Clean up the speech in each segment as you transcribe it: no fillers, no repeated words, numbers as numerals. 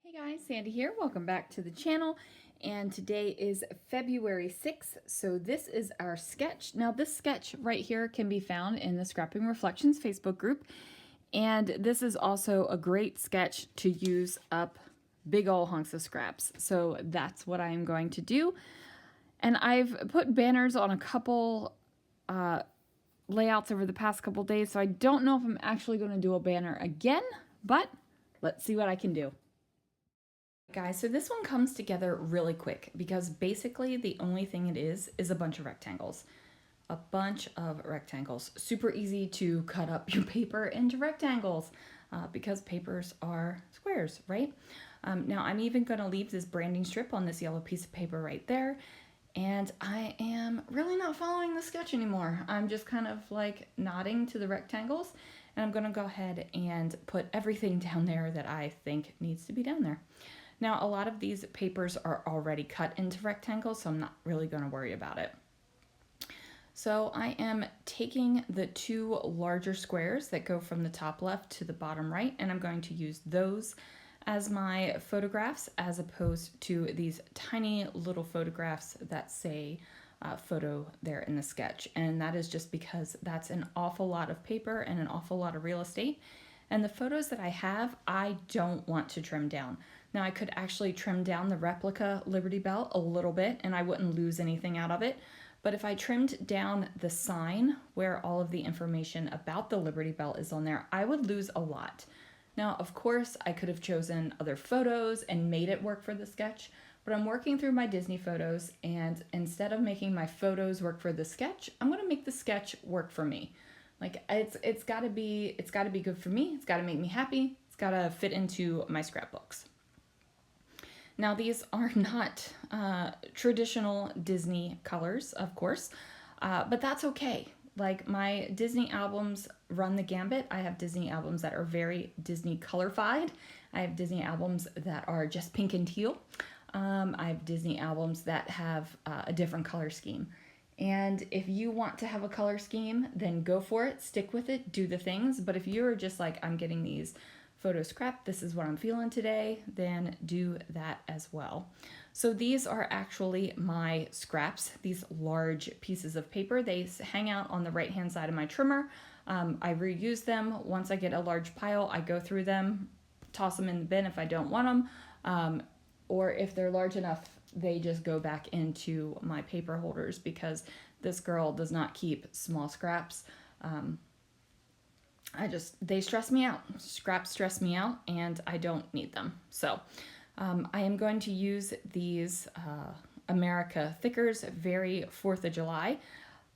Hey guys, Sandy here. Welcome back to the channel. And today is February 6th, so this is our sketch. Now this sketch right here can be found in the Scrapping Reflections Facebook group. And this is also a great sketch to use up big ol' hunks of scraps. So that's what I am going to do. And I've put banners on a couple layouts over the past couple days, so I don't know if I'm actually going to do a banner again, but let's see what I can do. Guys, so this one comes together really quick because basically the only thing it is a bunch of rectangles. A bunch of rectangles. Super easy to cut up your paper into rectangles because papers are squares, right? Now I'm even going to leave this branding strip on this yellow piece of paper right there. And I am really not following the sketch anymore. I'm just kind of like nodding to the rectangles, and I'm going to go ahead and put everything down there that I think needs to be down there. Now, a lot of these papers are already cut into rectangles, so I'm not really going to worry about it. So I am taking the two larger squares that go from the top left to the bottom right, and I'm going to use those as my photographs as opposed to these tiny little photographs that say photo there in the sketch. And that is just because that's an awful lot of paper and an awful lot of real estate. And the photos that I have, I don't want to trim down. Now I could actually trim down the replica Liberty Bell a little bit and I wouldn't lose anything out of it. But if I trimmed down the sign where all of the information about the Liberty Bell is on there, I would lose a lot. Now, of course, I could have chosen other photos and made it work for the sketch, but I'm working through my Disney photos, and instead of making my photos work for the sketch, I'm going to make the sketch work for me. Like it's got to be good for me. It's got to make me happy. It's got to fit into my scrapbooks. Now, these are not traditional Disney colors, of course, but that's okay. Like my Disney albums run the gambit. I have Disney albums that are very Disney colorified. I have Disney albums that are just pink and teal. I have Disney albums that have a different color scheme. And if you want to have a color scheme, then go for it, stick with it, do the things. But if you're just like, I'm getting these photo scrap, this is what I'm feeling today, then do that as well. So these are actually my scraps, these large pieces of paper. They hang out on the right hand side of my trimmer. I reuse them. Once I get a large pile, I go through them, toss them in the bin if I don't want them. Or if they're large enough, they just go back into my paper holders because this girl does not keep small scraps. They stress me out. Scraps stress me out and I don't need them. So I am going to use these America Thickers, very 4th of July,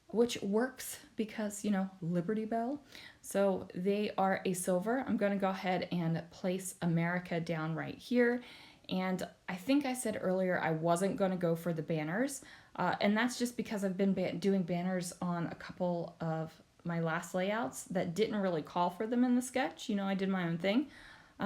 which works because, you know, Liberty Bell. So they are a silver. I'm going to go ahead and place America down right here. And I think I said earlier I wasn't going to go for the banners. And that's just because I've been doing banners on a couple of my last layouts that didn't really call for them in the sketch. You know, I did my own thing.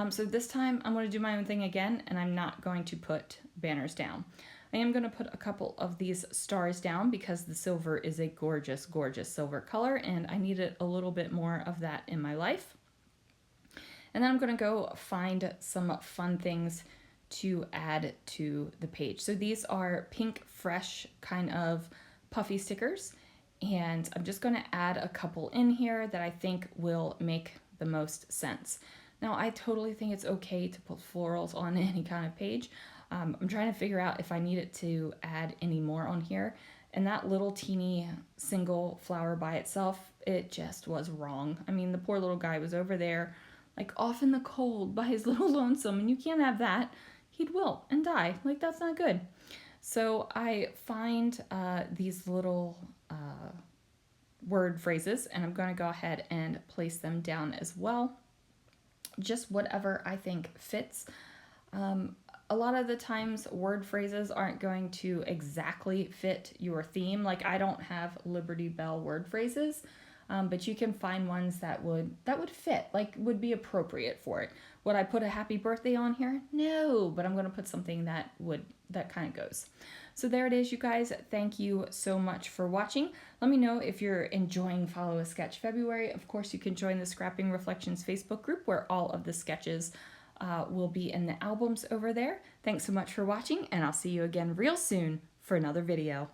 So this time I'm going to do my own thing again, and I'm not going to put banners down. I am going to put a couple of these stars down because the silver is a gorgeous, gorgeous silver color, and I needed a little bit more of that in my life. And then I'm going to go find some fun things to add to the page. So these are pink, fresh kind of puffy stickers, and I'm just going to add a couple in here that I think will make the most sense. Now, I totally think it's okay to put florals on any kind of page. I'm trying to figure out if I need it to add any more on here. And that little teeny single flower by itself, it just was wrong. I mean, the poor little guy was over there, like off in the cold by his little lonesome, and you can't have that. He'd wilt and die. Like, that's not good. So I find these little word phrases, and I'm going to go ahead and place them down as well. Just whatever I think fits. A lot of the times word phrases aren't going to exactly fit your theme. Like I don't have Liberty Bell word phrases, but you can find ones that would fit, like would be appropriate for it. Would I put a happy birthday on here? No, but I'm going to put something that kind of goes. So there it is, you guys. Thank you so much for watching. Let me know if you're enjoying Follow a Sketch February. Of course, you can join the Scrapping Reflections Facebook group where all of the sketches will be in the albums over there. Thanks so much for watching, and I'll see you again real soon for another video.